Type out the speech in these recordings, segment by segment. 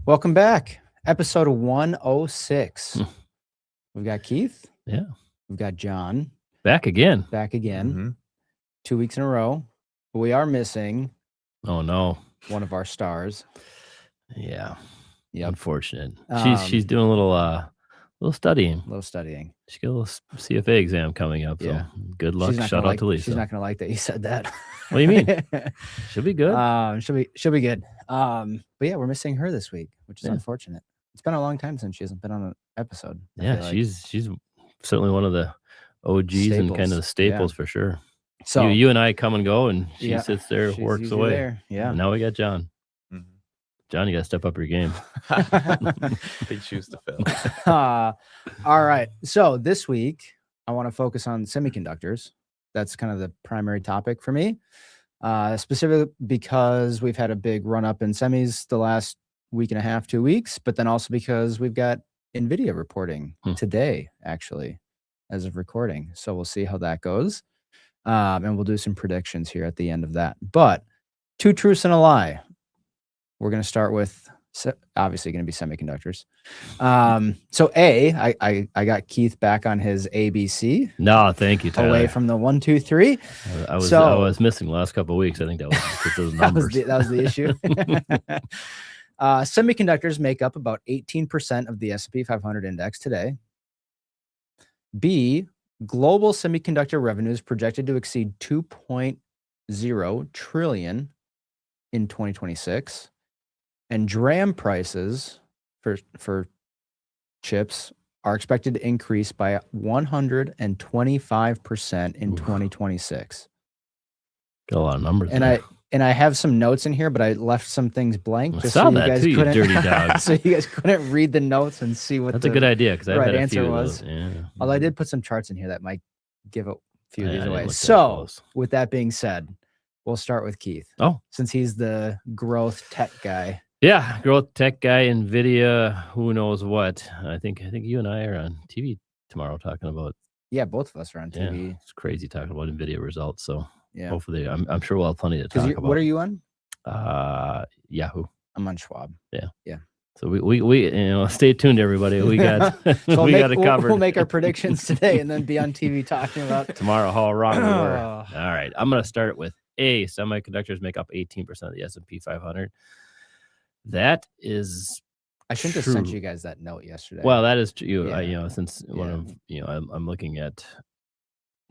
Welcome back. Episode 106. We've got Keith. Yeah. We've got John. Back again. Mm-hmm. 2 weeks in a row. But we are missing. Oh, no. One of our stars. Yeah. Yep. Unfortunate. She's doing a little studying. She got a little CFA exam coming up. So good luck. Shout out to Lisa. She's not going to like that you said that. What do you mean? She'll be good. She'll be good. But yeah, we're missing her this week, which is unfortunate. It's been a long time since she hasn't been on an episode. She's certainly one of the OGs staples. And kind of the staples for sure. So you and I come and go, and she sits there, works away. There. Yeah. And now we got John. Mm-hmm. John, you got to step up your game. Big shoes to fill. All right. So this week, I want to focus on semiconductors. That's kind of the primary topic for me, specifically because we've had a big run up in semis the last week and a half, 2 weeks, but then also because we've got NVIDIA reporting today, actually, as of recording. So we'll see how that goes. And we'll do some predictions here at the end of that. But 2 truths and a lie. We're going to start with obviously going to be semiconductors. So I got Keith back on his ABC. No, thank you, Tyler. Away from the 1, 2, 3. I was missing the last couple of weeks. I think that was because those numbers. that was the issue. Semiconductors make up about 18% of the S&P 500 index today. B, global semiconductor revenue is projected to exceed 2.0 trillion in 2026. And DRAM prices for chips are expected to increase by 125% in 2026. Got a lot of numbers. And I have some notes in here, but I left some things blank. I saw that too, you dirty dog. So you guys couldn't read the notes and see what that's a good idea, because I right had a answer few was. Of those. Yeah. Although I did put some charts in here that might give a few of these away. So with that being said, we'll start with Keith. Oh, since he's the growth tech guy. Yeah, growth tech guy, NVIDIA, who knows what. I think you and I are on TV tomorrow talking about. Yeah, both of us are on TV. Yeah, it's crazy talking about NVIDIA results. So yeah, hopefully, I'm sure we'll have plenty to talk about. What are you on? Yahoo. I'm on Schwab. Yeah. Yeah. So we stay tuned, everybody. We got so we got it covered. We'll make our predictions today and then be on TV talking about tomorrow how wrong we were. All right, I'm gonna start with A. Semiconductors make up 18% of the S&P 500. That is, I shouldn't have sent you guys that note yesterday. Well, that is true. Since one of I'm looking at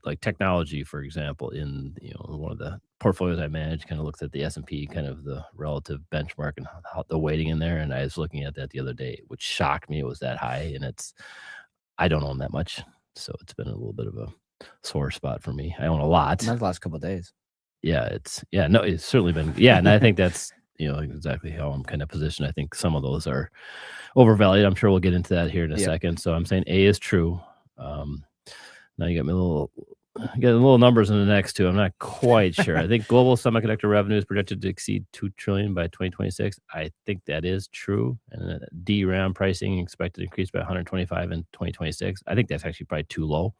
like technology, for example, in one of the portfolios I manage, kind of looks at the S&P, kind of the relative benchmark and how the weighting in there. And I was looking at that the other day, which shocked me. It was that high, and I don't own that much, so it's been a little bit of a sore spot for me. I own a lot. Not the last couple of days. Yeah, it's certainly been. Yeah, and I think that's exactly how I'm kind of positioned. I think some of those are overvalued. I'm sure we'll get into that here in a second. So I'm saying A is true. Now you got me little numbers in the next two. I'm not quite sure. I think global semiconductor revenue is projected to exceed 2 trillion by 2026. I think that is true. And DRAM pricing expected to increase by 125 in 2026. I think that's actually probably too low.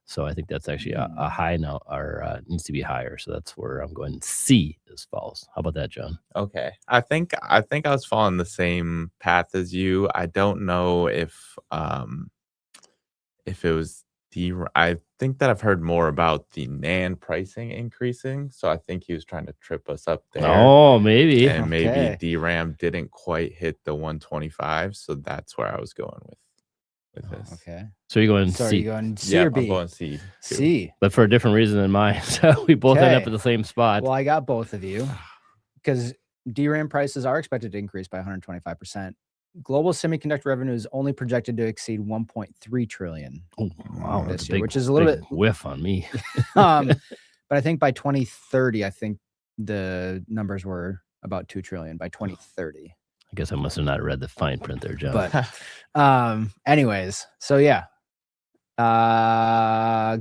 So I think that's actually a high now, or needs to be higher. So that's where I'm going. C is false. How about that, John? Okay, I think I was following the same path as you. I don't know if it was I think that I've heard more about the NAND pricing increasing. So I think he was trying to trip us up there. Oh, maybe. And maybe DRAM didn't quite hit the 125. So that's where I was going with this. Okay. So you're going C. C. Are you going C or B? I'm going C. Too. C. But for a different reason than mine. So we both end up at the same spot. Well, I got both of you because DRAM prices are expected to increase by 125%. Global semiconductor revenue is only projected to exceed 1.3 trillion. Oh, wow, this year, which is a little bit whiff on me. But I think by 2030, I think the numbers were about 2 trillion by 2030. I guess I must have not read the fine print there, John. But anyways, so yeah.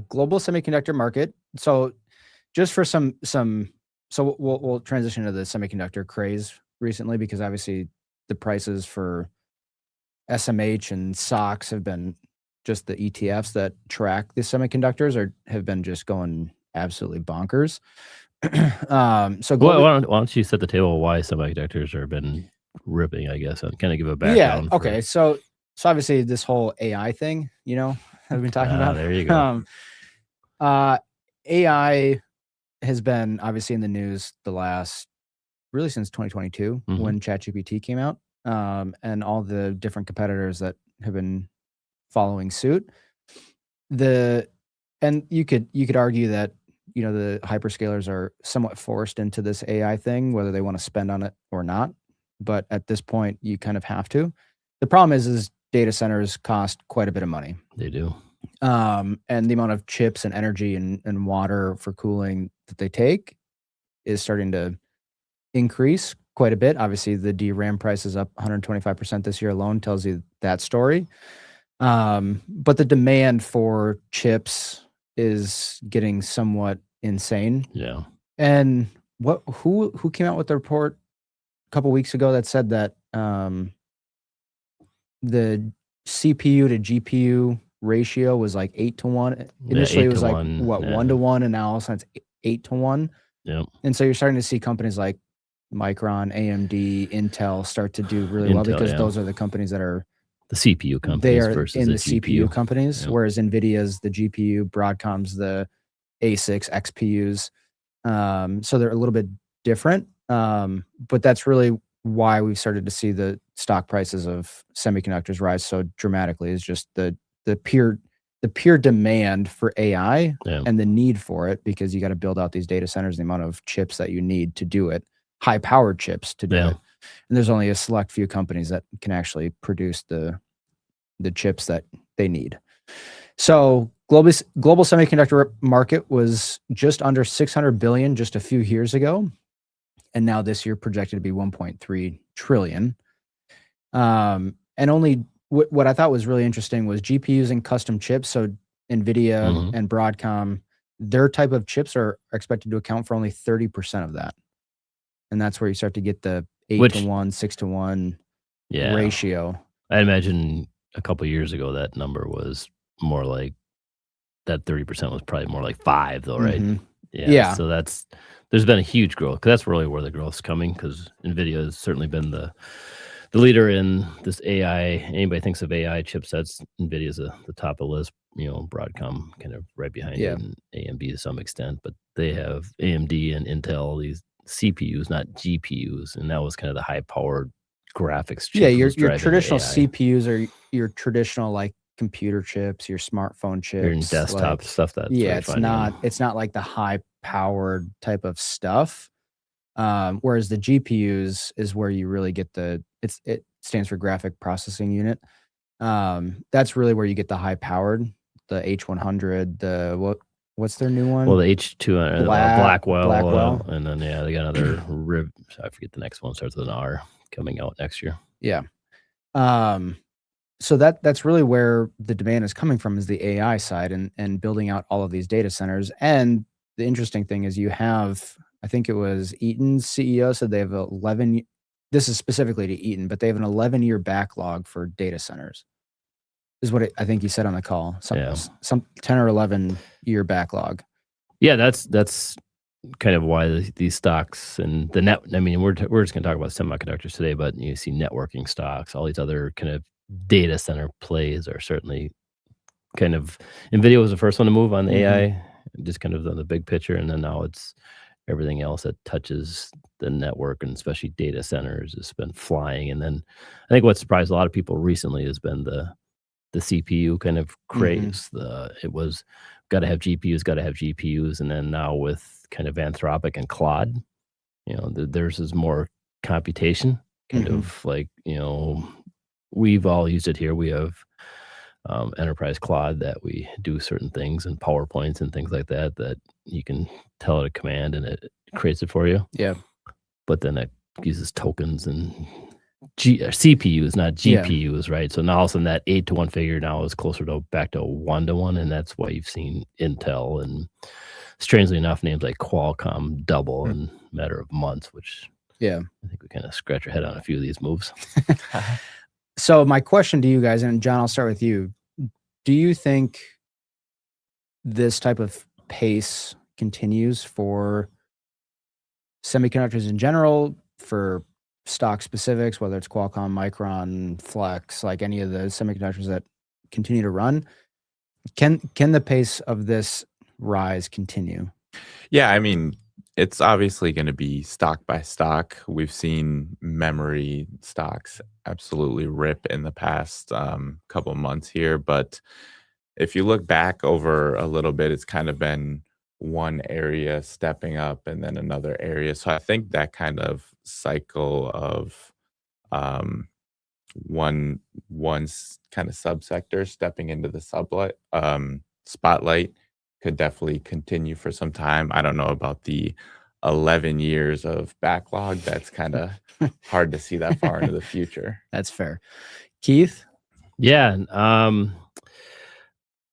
Global semiconductor market. So just for some so we'll transition to the semiconductor craze recently, because obviously the prices for SMH and SOX have been, just the ETFs that track the semiconductors have been just going absolutely bonkers. So Well, global, why don't you set the table why semiconductors have been ripping, I guess, and kind of give a yeah, background. okay. So obviously this whole AI thing, I've been talking about. There you go. Uh, AI has been obviously in the news the last really since 2022 Mhm. when ChatGPT came out, and all the different competitors that have been following suit. And you could argue that the hyperscalers are somewhat forced into this AI thing, whether they want to spend on it or not. But at this point, you kind of have to. The problem is data centers cost quite a bit of money. They do. And the amount of chips and energy and water for cooling that they take is starting to increase quite a bit. Obviously, the DRAM price is up 125% this year alone, tells you that story. But the demand for chips is getting somewhat insane. Yeah. And who came out with the report a couple weeks ago that said that the CPU to GPU ratio was like 8-to-1. Initially, 8 it to was like 1. what, Yeah. 1-to-1, and now all of a sudden it's 8-to-1. Yep. And so you're starting to see companies like Micron, AMD, Intel start to do really well Intel, because yeah. those are the companies that are The CPU they companies are versus in the GPU. CPU companies, Yep. whereas NVIDIA's the GPU, Broadcom's the A6 XPUs. So they're a little bit different. But that's really why we've started to see the stock prices of semiconductors rise so dramatically, is just the pure demand for AI Yeah. and the need for it, because you got to build out these data centers, the amount of chips that you need to do it, high powered chips to do Yeah. it. And there's only a select few companies that can actually produce the chips that they need. So global semiconductor market was just under 600 billion just a few years ago, and now this year projected to be 1.3 trillion. And only what I thought was really interesting was GPUs and custom chips. So NVIDIA Mhm. and Broadcom, their type of chips are expected to account for only 30% of that. And that's where you start to get the 8-to-1, 6-to-1 Yeah. ratio. I imagine a couple years ago that number was more like that 30% was probably more like 5 though, right? Mhm. Yeah. Yeah. So there's been a huge growth, 'cause that's really where the growth's coming, because NVIDIA has certainly been the leader in this AI. Anybody thinks of AI chipsets, NVIDIA's the top of the list. Broadcom kind of right behind Yeah. it, and AMD to some extent, but they have AMD and Intel, these CPUs, not GPUs, and that was kind of the high powered graphics Yeah, chips was your driving the traditional AI. CPUs are your traditional, like, computer chips, your smartphone Your chips, desktop like, stuff that's yeah, really finding them. it's not like the high powered type of stuff. Whereas the GPUs is where you really get it stands for graphic processing unit. That's really where you get the high powered, the H100, what's their new one? Well, the H200, Blackwell, and then they got another I forget the next one, starts with an R, coming out next year. Yeah. So that's really where the demand is coming from, is the AI side and building out all of these data centers. And the interesting thing is you have, I think it was Eaton's CEO said they have 11. This is specifically to Eaton, but they have an 11-year backlog for data centers. Is what I think he said on the call. Some 10 or 11-year backlog. Yeah, that's kind of why these stocks and the net. I mean, we're just going to talk about semiconductors today, but you see networking stocks, all these other kind of data center plays are certainly kind of. NVIDIA was the first one to move on the AI, just kind of on the big picture, and then now it's everything else that touches the network, and especially data centers has been flying. And then I think what surprised a lot of people recently has been the CPU kind of craze. It was got to have GPUs, and then now with kind of Anthropic and Claude, theirs is more computation, kind of like we've all used it here. We have Enterprise Claude that we do certain things and PowerPoints and things like that you can tell it a command and it creates it for you. Yeah. But then it uses tokens and CPUs, not GPUs, right? So now all of a sudden that 8-to-1 figure now is closer to back to 1-to-1, and that's why you've seen Intel and, strangely enough, names like Qualcomm double in a matter of months, which I think we kind of scratch our head on a few of these moves. So my question to you guys, and John, I'll start with you. Do you think this type of pace continues for semiconductors in general for stock specifics, whether it's Qualcomm, Micron, Flex, like any of the semiconductors that continue to run. Can the pace of this rise continue? Yeah, I mean, it's obviously going to be stock by stock. We've seen memory stocks absolutely rip in the past couple of months here, but if you look back over a little bit, it's kind of been one area stepping up and then another area. So I think that kind of cycle of um, one kind of subsector stepping into the spotlight could definitely continue for some time. I don't know about the 11 years of backlog. That's kind of hard to see that far into the future. That's fair. Keith? Yeah.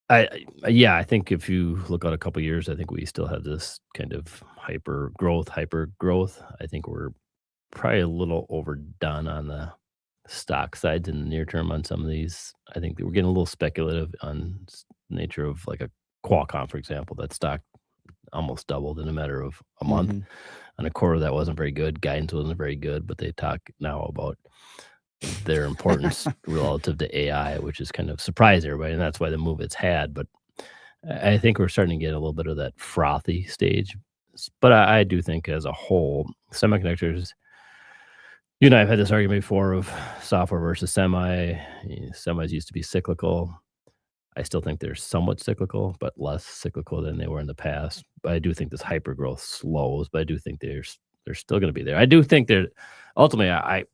I think if you look out a couple years, I think we still have this kind of hyper growth. I think we're probably a little overdone on the stock sides in the near term on some of these. I think that we're getting a little speculative on nature of like a Qualcomm, for example. That stock almost doubled in a matter of a month. Mhm. On a quarter that wasn't very good. Guidance wasn't very good, but they talk now about their importance relative to AI, which is kind of surprised everybody, and that's why the move it's had. But I think we're starting to get a little bit of that frothy stage. But I do think as a whole, semiconductors, you and I have had this argument before of software versus semi. Semis used to be cyclical. I still think they're somewhat cyclical, but less cyclical than they were in the past. But I do think this hyper growth slows, but I do think they're still going to be there. I do think they're ultimately, I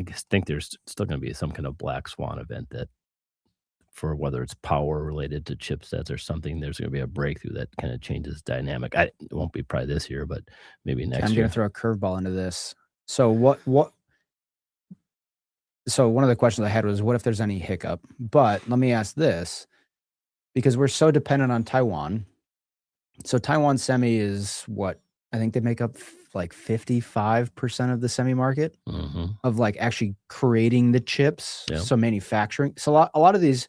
guess think there's still going to be some kind of black swan event that, for whether it's power related to chipsets or something, there's going to be a breakthrough that kind of changes dynamic. It won't be probably this year, but maybe next I'm year. going to throw a curveball into this. So So one of the questions I had was, what if there's any hiccup? But let me ask this, because we're so dependent on Taiwan. So Taiwan Semi is what? I think they make up like 55% of the semi market of like actually creating the chips. Yeah. So manufacturing. So a lot of these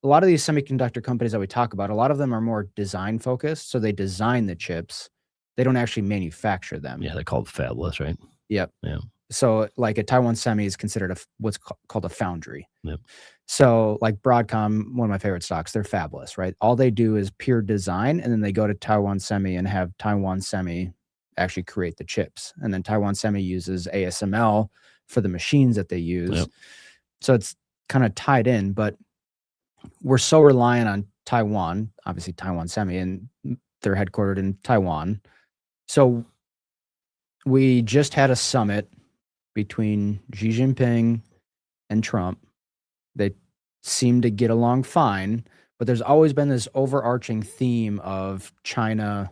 semiconductor companies that we talk about, a lot of them are more design focused. So they design the chips. They don't actually manufacture them. Yeah, they're called fabless, right? Yep. Yeah. So like a Taiwan Semi is considered what's called a foundry. Yep. So like Broadcom, one of my favorite stocks, they're fabless, right? All they do is pure design, and then they go to Taiwan Semi and have Taiwan Semi actually create the chips. And then Taiwan Semi uses ASML for the machines that they use. Yep. So it's kind of tied in, but we're so reliant on Taiwan, obviously Taiwan Semi, and they're headquartered in Taiwan. So we just had a summit between Xi Jinping and Trump. They seem to get along fine, but there's always been this overarching theme of China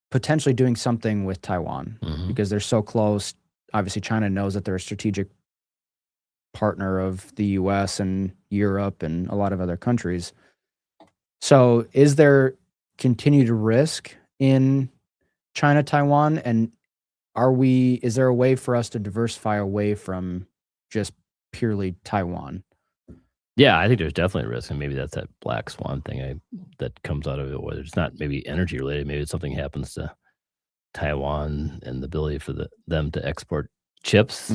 potentially doing something with Taiwan because they're so close. Obviously, China knows that they're a strategic partner of the US and Europe and a lot of other countries. So is there continued risk in China, Taiwan? And is there a way for us to diversify away from just purely Taiwan? Yeah, I think there's definitely a risk, and maybe that's that black swan thing that comes out of it, whether it's not maybe energy related, maybe something happens to Taiwan and the ability for them to export chips.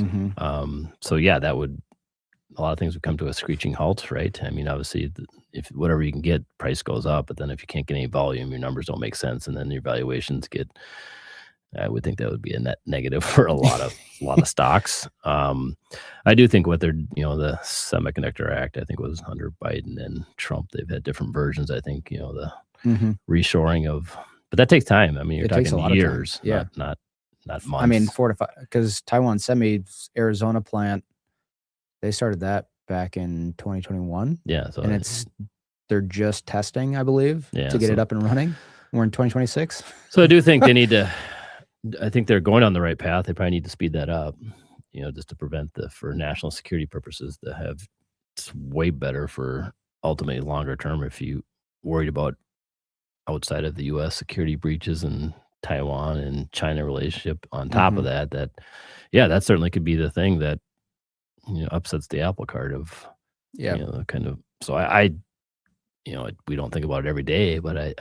So yeah, that would, a lot of things would come to a screeching halt, right? I mean, obviously, if whatever you can get, price goes up, but then if you can't get any volume, your numbers don't make sense, and then your valuations get. I would think that would be a net negative for a lot of stocks. I do think what they're, the Semiconductor Act, I think was under Biden and Trump. They've had different versions. I think, the reshoring of, but that takes time. I mean, you're talking years, not months. I mean, 4 to 5, because Taiwan Semi's Arizona plant, they started that back in 2021. Yeah. So and they're just testing, I believe, to get it up and running. We're in 2026. So I do think they need to. I think they're going on the right path. They probably need to speed that up, just to prevent for national security purposes to have. It's way better for ultimately longer term if you worried about outside of the U.S. security breaches and Taiwan and China relationship. On top of that, that certainly could be the thing that upsets the apple cart of kind of. So I we don't think about it every day, but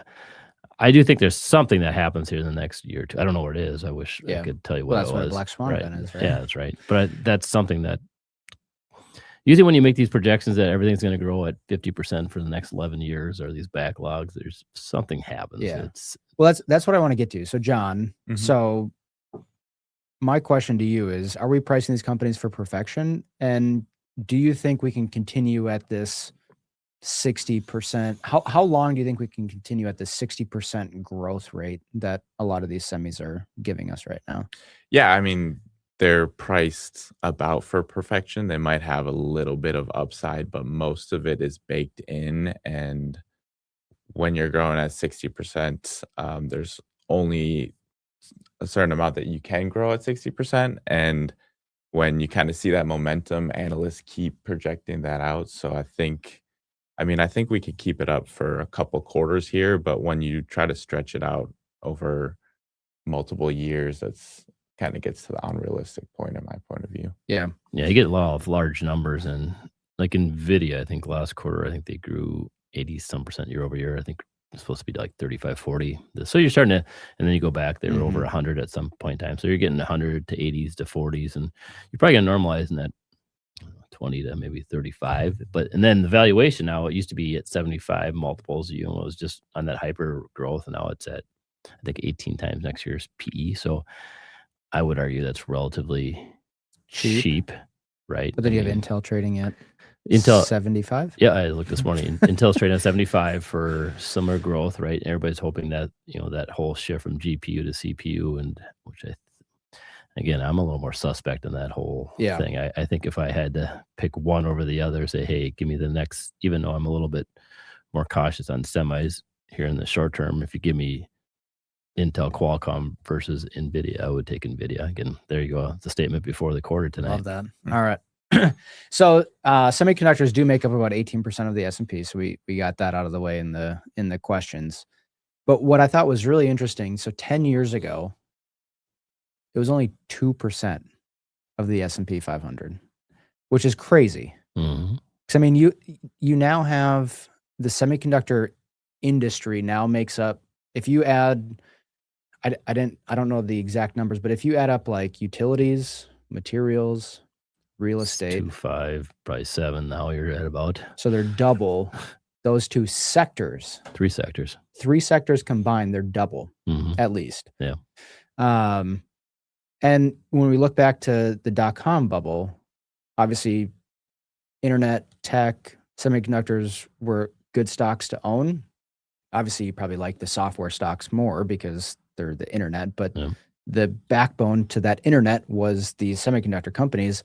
I do think there's something that happens here in the next year or two. I don't know what it is. I wish I Yeah. could tell you Well, what that's it what a was. black swan Right. event is, right? Yeah, that's right. But that's something that usually when you make these projections that everything's going to grow at 50% for the next 11 years or these backlogs, there's something happens. Yeah. It's Well, that's what I want to get to. So, John, Mhm. so my question to you is, are we pricing these companies for perfection? And do you think we can continue at this 60%? How long do you think we can continue at this 60% growth rate that a lot of these semis are giving us right now? Yeah, I mean, they're priced about for perfection. They might have a little bit of upside, but most of it is baked in. And when you're growing at 60%, there's only a certain amount that you can grow at 60%. And when you kind of see that momentum, analysts keep projecting that out. So I think we could keep it up for a couple quarters here, but when you try to stretch it out over multiple years, that's kind of gets to the unrealistic point in my point of view. Yeah. Yeah, you get a lot of large numbers, and like NVIDIA, I think last quarter, I think they grew 80% year over year. I think it's supposed to be like 35, 40. So you're starting to, and then you go back, they were over 100 at some point in time. So you're getting 100 to 80s to 40s, and you're probably going to normalize in that 20 to maybe 35. And then the valuation now, it used to be at 75 multiples. It was just on that hyper growth, and now it's at, I think, 18 times next year's PE. So I would argue that's relatively cheap, right? But then you have Intel trading at Intel 75. Yeah, I looked this morning. Intel's trading at 75 for similar growth, right? Everybody's hoping that that whole shift from GPU to CPU, and which again, I'm a little more suspect in that whole thing. I think if I had to pick one over the other, say, hey, give me the next, even though I'm a little bit more cautious on semis here in the short term, if you give me Intel, Qualcomm versus NVIDIA, I would take NVIDIA. Again, there you go. It's a statement before the quarter tonight. Love that. All right. So semiconductors do make up about 18% of the S&P. So we got that out of the way in the questions. But what I thought was really interesting, so 10 years ago, it was only 2% of the S&P 500, which is crazy. Mm-hmm. Because I mean, you now have the semiconductor industry now makes up, if you add, I don't know the exact numbers, but if you add up like utilities, materials, real estate, 2.5, probably 7 now you're at about. So they're double those two sectors. 3 sectors. 3 sectors combined, they're double at least. Yeah. And when we look back to the dot-com bubble, obviously internet, tech, semiconductors were good stocks to own. Obviously, you probably like the software stocks more because they're the internet, but the backbone to that internet was the semiconductor companies.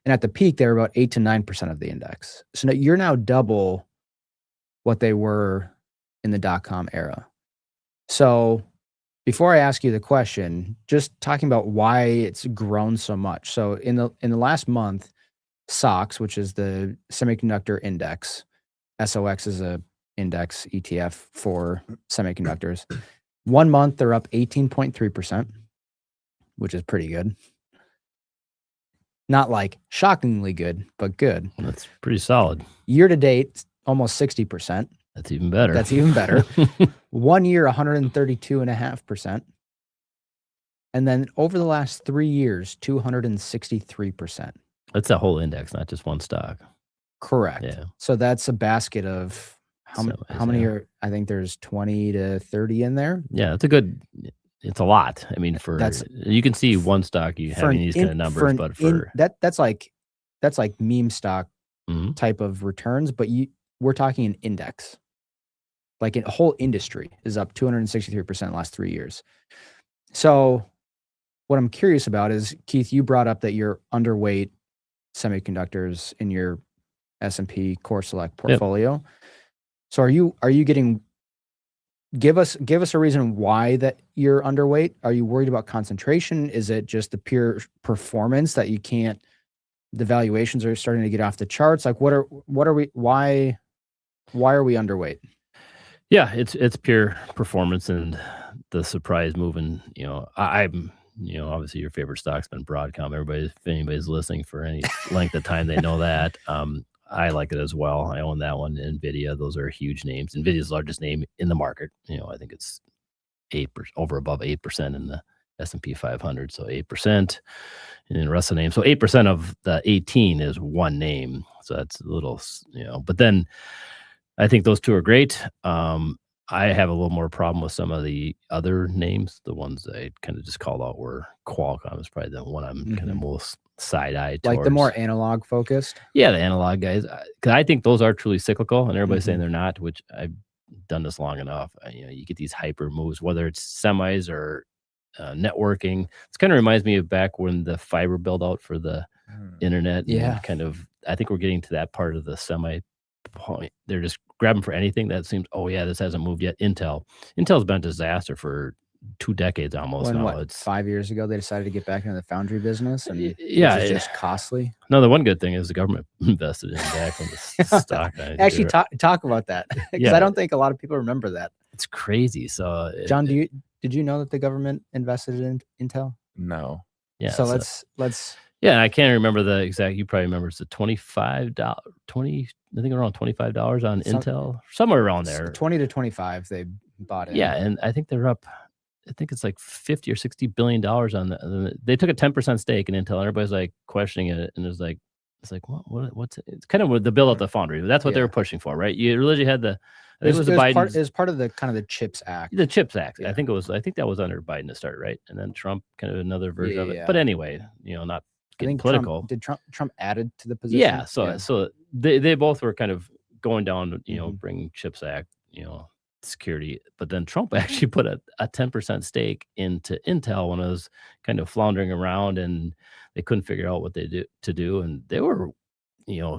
And at the peak, they were about 8 to 9% of the index. So now you're now double what they were in the dot-com era. So before I ask you the question, just talking about why it's grown so much. So in the last month, SOX, which is the semiconductor index, SOX is a index ETF for semiconductors. 1 month, they're up 18.3%, which is pretty good. Not like shockingly good, but good. That's pretty solid. Year to date, almost 60%. That's even better. That's even better. 1 year, 132.5%. And then over the last 3 years, 263%. That's a whole index, not just one stock. Correct. Yeah. So that's a basket of how many are, I think there's 20 to 30 in there. Yeah, it's a lot. I mean, you can see one stock you having these kind of numbers, but that's like meme stock type of returns, but we're talking an index. Like a whole industry is up 263% in the last 3 years. So what I'm curious about is, Keith, you brought up that you're underweight semiconductors in your S&P Core Select portfolio. Yep. So are you getting, give us a reason why that you're underweight? Are you worried about concentration? Is it just the pure performance that you can't, the valuations are starting to get off the charts? Like why are we underweight? Yeah, it's pure performance and the surprise moving. I'm obviously your favorite stock's been Broadcom. If anybody's listening for any length of time, they know that. I like it as well. I own that one. NVIDIA, those are huge names. NVIDIA's the largest name in the market. I think it's over above 8% in the S&P 500. So 8%, and then the rest of the names. So 8% of the 18 is one name. So that's a little, but then I think those two are great. I have a little more problem with some of the other names. The ones I kind of just called out were Qualcomm is probably the one I'm kind of most side-eyed towards. Like the more analog focused? Yeah, the analog guys. Because I think those are truly cyclical, and everybody's saying they're not, which I've done this long enough. You get these hyper moves, whether it's semis or networking. It kind of reminds me of back when the fiber build out for the internet. Yeah. Kind of, I think we're getting to that part of the semi point. They're just grabbing for anything that seems, oh yeah, this hasn't moved yet. Intel's been a disaster for 2 decades almost now. It's 5 years ago they decided to get back into the foundry business, and which is just costly. No, the one good thing is the government invested in back on the stock. Actually, talk about that, because I don't think a lot of people remember that. It's crazy. So, John, did you know that the government invested in Intel? No. Yeah. So let's. Yeah, I can't remember the exact. You probably remember it's a $25, I think around $25 on Intel, somewhere around there. 20 to 25, they bought it. Yeah, and I think they're up. I think it's like $50 or $60 billion on they took a 10% stake in Intel, and everybody's like questioning it, and it's like what's it? It's kind of the build out the foundry. That's what they were pushing for, right? You really had the. I think it was the Biden. It was part of the kind of the CHIPS Act. The CHIPS Act. Yeah. I think that was under Biden to start, right? And then Trump, kind of another version of it. Yeah. But anyway, not getting political. Trump added to the position? Yeah. So they both were kind of going down, bring CHIPS Act, security. But then Trump actually put a 10% stake into Intel when it was kind of floundering around, and they couldn't figure out what they do. And they were,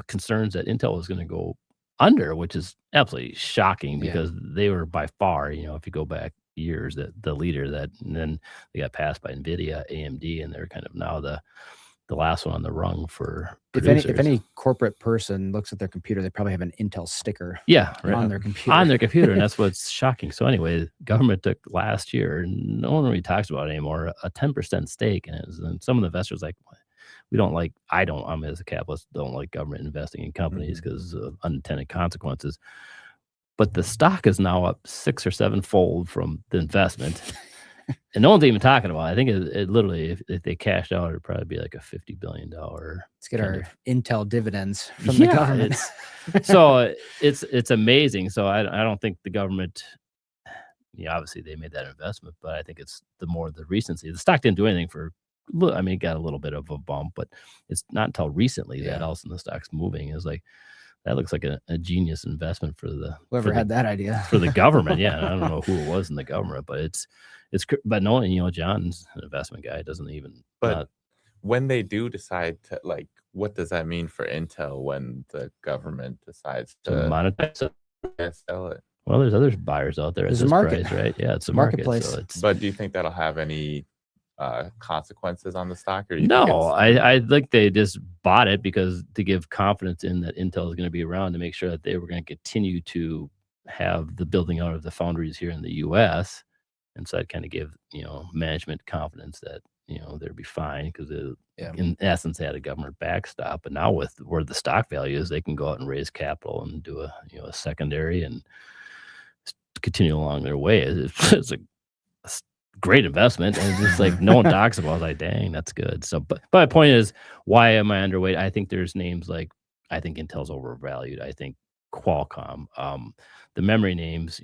concerns that Intel was going to go under, which is absolutely shocking because they were by far, if you go back years, the leader and then they got passed by NVIDIA, AMD, and they're kind of now the last one on the rung for producers. If any corporate person looks at their computer, they probably have an Intel sticker on their computer. On their computer, and that's what's shocking. So anyway, government took last year, and no one really talks about it anymore, a 10% stake in it. And some of the investors I'm as a capitalist, don't like government investing in companies because of unintended consequences. But the stock is now up 6 or 7-fold from the investment. And no one's even talking about it. I think it literally, if they cashed out, it'd probably be like a $50 billion. Let's get our Intel dividends from the government. So it's amazing. So I don't think the government, obviously they made that investment, but I think it's the recency. The stock didn't do anything for, it got a little bit of a bump, but it's not until recently that all of a sudden the stock's moving. It's like, that looks like a genius investment for whoever had that idea for the government. Yeah, I don't know who it was in the government, but but knowing John's an investment guy doesn't even. But when they do decide to what does that mean for Intel when the government decides to monetize it? Sell it? Well, there's other buyers out there. There's a market, price, right? Yeah, it's a marketplace. Market, but do you think that'll have any consequences on the stock? Or no, I think they just bought it because to give confidence in that Intel is going to be around, to make sure that they were going to continue to have the building out of the foundries here in the U.S. And so I'd kind of give management confidence that they'd be fine because in essence they had a government backstop. But now with where the stock value is, they can go out and raise capital and do a secondary and continue along their way. It's a great investment, and it's like no one talks about it. I was like, dang, that's good. So but my point is, why am I underweight? I think there's names like, I think Intel's overvalued. I think Qualcomm, the memory names,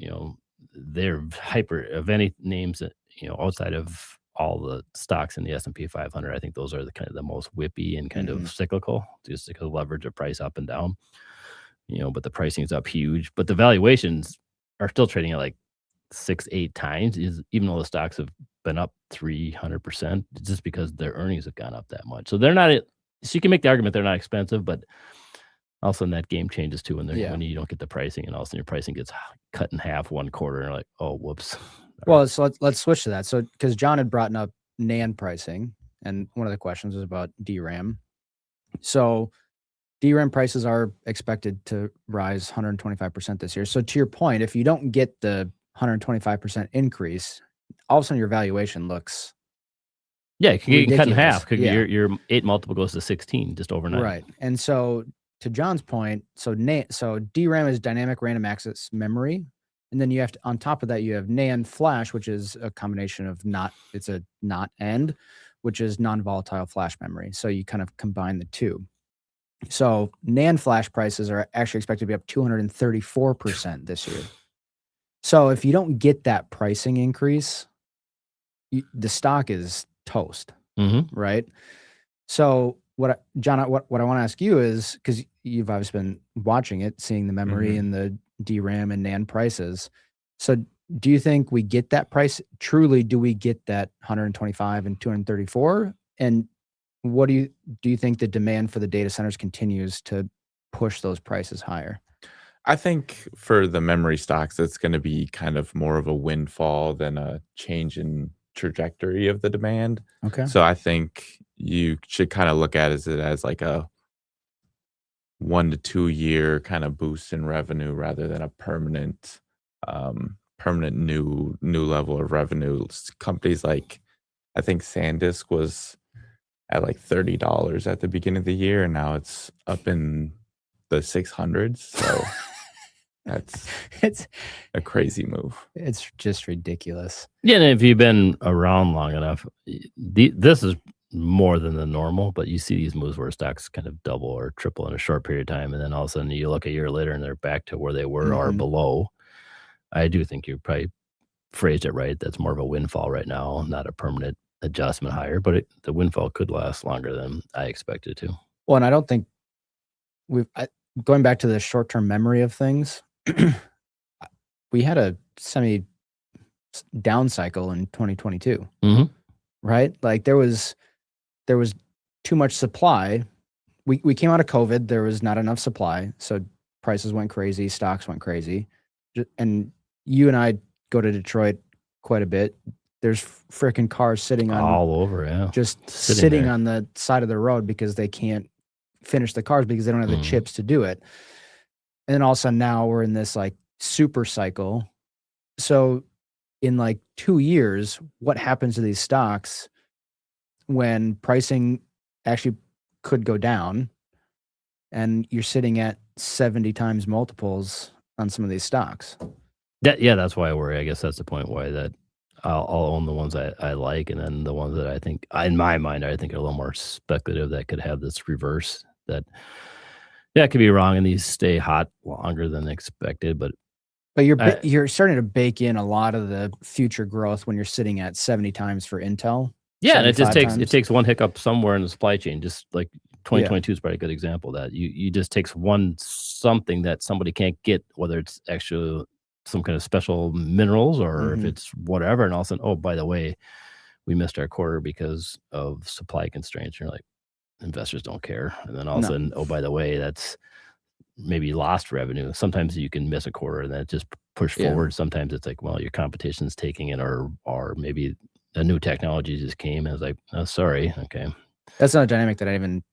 they're hyper of any names that outside of all the stocks in the S&P 500. I think those are the kind of the most whippy and kind of cyclical, just because leverage of price up and down, but the pricing is up huge, but the valuations are still trading at like 6-8 times, even though the stocks have been up 300%, just because their earnings have gone up that much. So they're not. So you can make the argument they're not expensive, but all of a sudden that game changes too when you don't get the pricing, and all of a sudden your pricing gets cut in half one quarter, and you're like, oh, whoops. Well, so let's switch to that. So because John had brought up NAND pricing, and one of the questions was about DRAM. So DRAM prices are expected to rise 125% this year. So to your point, if you don't get the 125% increase, all of a sudden your valuation looks it can get cut in ridiculous. half. Your 8 multiple goes to 16 just overnight. Right. And so to John's point, so DRAM is dynamic random access memory. And then you have to, on top of that, you have NAND flash, which is a combination of it's a not and, which is non-volatile flash memory. So you kind of combine the two. So NAND flash prices are actually expected to be up 234% this year. So if you don't get that pricing increase, the stock is toast, right? So John, what I want to ask you is, because you've obviously been watching it, seeing the memory and the DRAM and NAND prices. So do you think we get that price? Truly, do we get that 125 and 234? And what do you think the demand for the data centers continues to push those prices higher? I think for the memory stocks, it's going to be kind of more of a windfall than a change in trajectory of the demand. Okay. So I think you should kind of look at it as like a 1 to 2 year kind of boost in revenue rather than a permanent new level of revenue. Companies like, I think SanDisk was at like $30 at the beginning of the year, and now it's up in the 600s. So it's a crazy move. It's just ridiculous. Yeah, and if you've been around long enough, this is more than the normal, but you see these moves where stocks kind of double or triple in a short period of time, and then all of a sudden you look a year later and they're back to where they were or below. I do think you probably phrased it right. That's more of a windfall right now, not a permanent adjustment higher, but the windfall could last longer than I expected to. Well, and I don't think going back to the short-term memory of things, we had a semi down cycle in 2022, right? Like there was too much supply. We came out of COVID, there was not enough supply, so prices went crazy, stocks went crazy. And you and I go to Detroit quite a bit. There's freaking cars sitting on all over, yeah, just sitting on the side of the road because they can't finish the cars because they don't have the chips to do it. And then all of a sudden now we're in this like super cycle. So in like 2 years, what happens to these stocks when pricing actually could go down and you're sitting at 70 times multiples on some of these stocks? That's why I worry. I guess that's the point why that I'll own the ones I like, and then the ones that I think, in my mind, I think are a little more speculative that could have this reverse. That could be wrong, and these stay hot longer than expected. But you're starting to bake in a lot of the future growth when you're sitting at 70 times for Intel. Yeah, and it takes one hiccup somewhere in the supply chain. Just like 2022 is probably a good example of that. You just takes something that somebody can't get, whether it's actually some kind of special minerals or if it's whatever, and all of a sudden, oh, by the way, we missed our quarter because of supply constraints. You're like, investors don't care. And then all of a sudden, oh, by the way, that's maybe lost revenue. Sometimes you can miss a quarter and then it just push forward. Sometimes it's like, well, your competition's taking it, or maybe a new technology just came and it's like, oh, sorry. Okay. That's not a dynamic that I even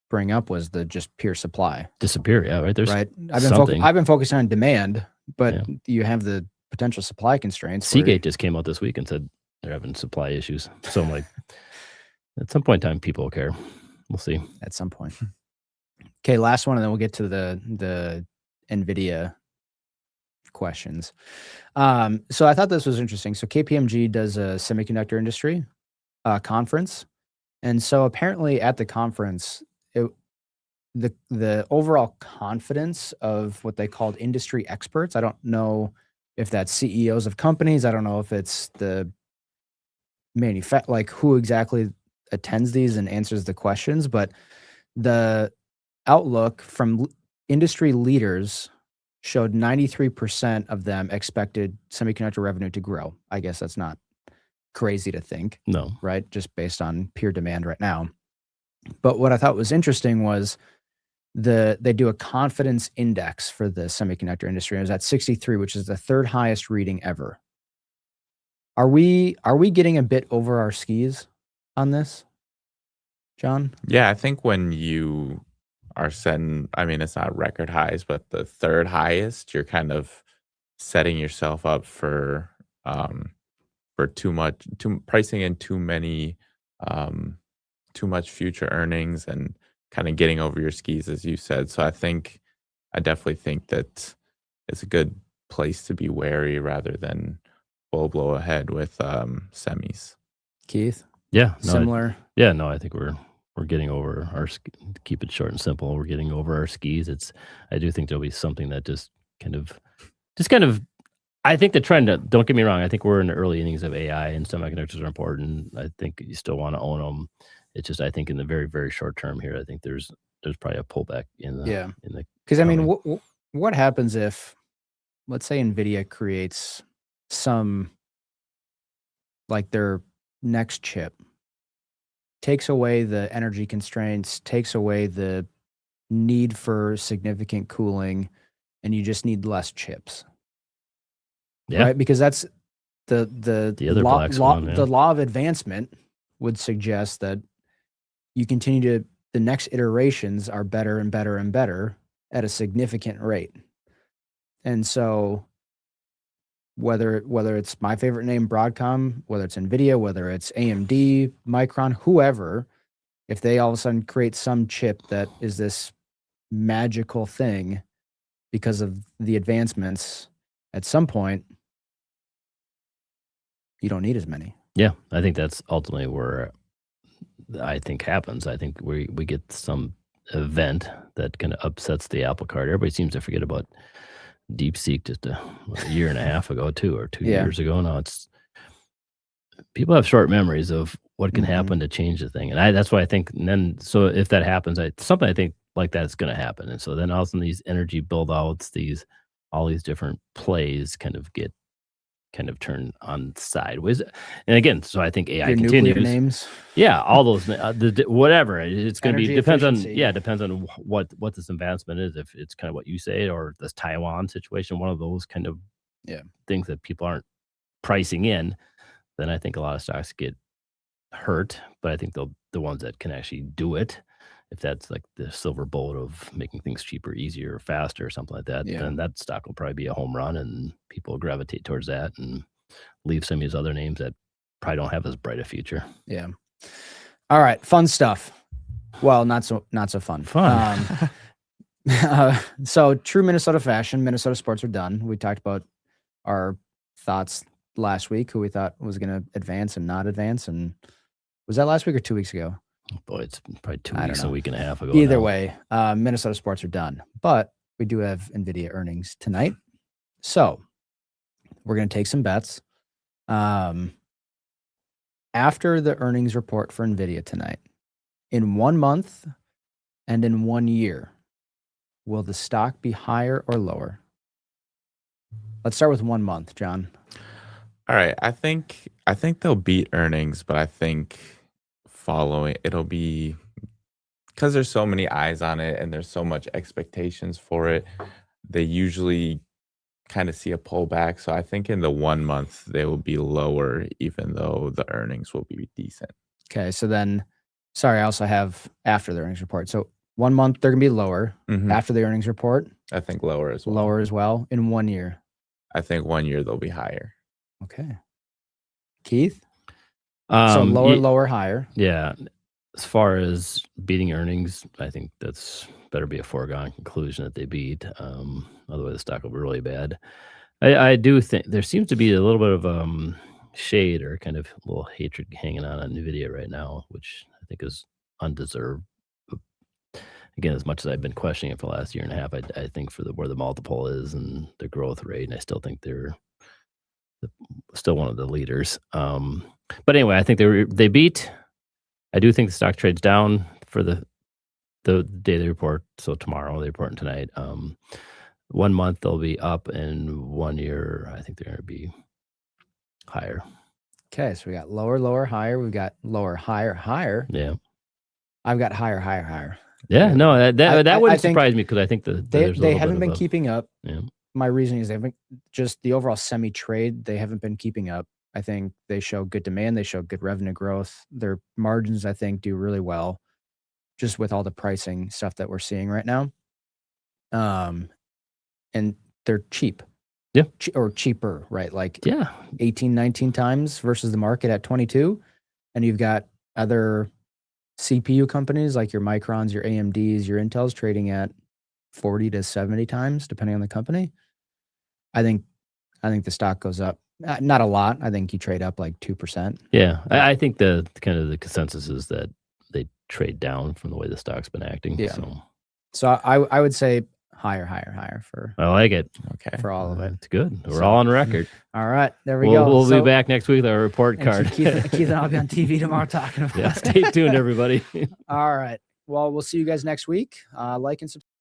bring up, was the just pure supply. Disappear. Yeah, right. There's right. I've been focusing on demand, but you have the potential supply constraints. Seagate just came out this week and said they're having supply issues. So I'm like, at some point in time, people will care. We'll see. At some point. Okay, last one, and then we'll get to the NVIDIA questions. So I thought this was interesting. So KPMG does a semiconductor industry conference. And so apparently at the conference, the overall confidence of what they called industry experts, I don't know if that's CEOs of companies, I don't know if it's the like who exactly attends these and answers the questions, but the outlook from industry leaders showed 93% of them expected semiconductor revenue to grow. I guess that's not crazy to think. No. Right? Just based on pure demand right now. But what I thought was interesting was they do a confidence index for the semiconductor industry. It was at 63, which is the third highest reading ever. Are we getting a bit over our skis on this, John? Yeah, I think when you are setting, I mean, it's not record highs, but the third highest, you're kind of setting yourself up for pricing in too much future earnings and kind of getting over your skis, as you said. So I definitely think that it's a good place to be wary rather than full blow ahead with semis. Keith, Yeah, no, similar. I think we're getting over our to keep it short and simple. We're getting over our skis. I do think there'll be something that just kind of I think the trend, don't get me wrong, I think we're in the early innings of AI and semiconductors are important. I think you still want to own them. It's just, I think in the very, very short term here, I think there's probably a pullback in the, Because I mean, coming. what happens if, let's say, NVIDIA creates some, like their next chip, takes away the energy constraints, takes away the need for significant cooling, and you just need less chips. Yeah. Right? Because that's the other black swan, yeah. the law of advancement would suggest that you continue to, the next iterations are better and better and better at a significant rate. And so whether it's my favorite name, Broadcom, whether it's NVIDIA, whether it's AMD, Micron, whoever, if they all of a sudden create some chip that is this magical thing because of the advancements, at some point, you don't need as many. Yeah, I think that's ultimately where I think happens. I think we get some event that kind of upsets the apple cart. Everybody seems to forget about DeepSeek just a year and a half ago, too, or 2 years ago. Now people have short memories of what can happen to change the thing, and that's why I think. And then, so if that happens, something I think like that is going to happen, and so then all of a sudden these energy build outs, all these different plays kind of turn on sideways. And again, so I think AI Your continues. nuclear names. Yeah, all those whatever it's going to be depends efficiency. on what this advancement is. If it's kind of what you say, or this Taiwan situation, one of those kind of things that people aren't pricing in, then I think a lot of stocks get hurt. But I think the ones that can actually do it, if that's like the silver bullet of making things cheaper, easier, faster, or something like that, then that stock will probably be a home run, and people will gravitate towards that and leave some of these other names that probably don't have as bright a future. Yeah. All right. Fun stuff. Well, not so fun. So true Minnesota fashion, Minnesota sports are done. We talked about our thoughts last week, who we thought was going to advance and not advance. And was that last week or 2 weeks ago? Boy, it's probably 2 weeks, a week and a half ago. Either way, Minnesota sports are done. But we do have NVIDIA earnings tonight. So we're going to take some bets. After the earnings report for NVIDIA tonight, in 1 month and in 1 year, will the stock be higher or lower? Let's start with 1 month, John. All right. I think they'll beat earnings, but I think following it'll be, because there's so many eyes on it and there's so much expectations for it, they usually kind of see a pullback. So I think in the 1 month they will be lower, even though the earnings will be decent. Okay, so then, sorry, I also have after the earnings report. So 1 month they're gonna be lower. After the earnings report, I think lower as well. Lower as well. In 1 year, I think 1 year they'll be higher. Okay. Keith? So lower, higher. Yeah. As far as beating earnings, I think that's better be a foregone conclusion that they beat. Otherwise, the stock will be really bad. I do think there seems to be a little bit of shade or kind of a little hatred hanging on NVIDIA right now, which I think is undeserved. Again, as much as I've been questioning it for the last year and a half, I think for where the multiple is and the growth rate, and I still think they're still one of the leaders. But anyway, I think they beat. I do think the stock trades down for the day they report. So tomorrow, they report tonight. 1 month they'll be up, and 1 year I think they're going to be higher. Okay, so we got lower, higher. We've got lower, higher. Yeah. I've got higher. Yeah, no, that wouldn't surprise me, because I think they haven't been keeping up. Yeah. My reasoning is they haven't, just the overall semi trade, they haven't been keeping up. I think they show good demand. They show good revenue growth. Their margins, I think, do really well, just with all the pricing stuff that we're seeing right now. And they're cheap. Yeah. Or cheaper, right? Like 18, 19 times versus the market at 22. And you've got other CPU companies like your Microns, your AMDs, your Intels trading at 40 to 70 times, depending on the company. I think the stock goes up. Not a lot. I think you trade up like 2%. Yeah, I think the kind of the consensus is that they trade down from the way the stock's been acting. Yeah. So I would say higher for I like it. Okay. for all of it. It's good. We're So- all on record. All right, there we We'll go. be back next week with our report and card. Keith and I'll be on TV tomorrow talking about Yeah, it. stay tuned, everybody. All right. Well, we'll see you guys next week. Like and subscribe.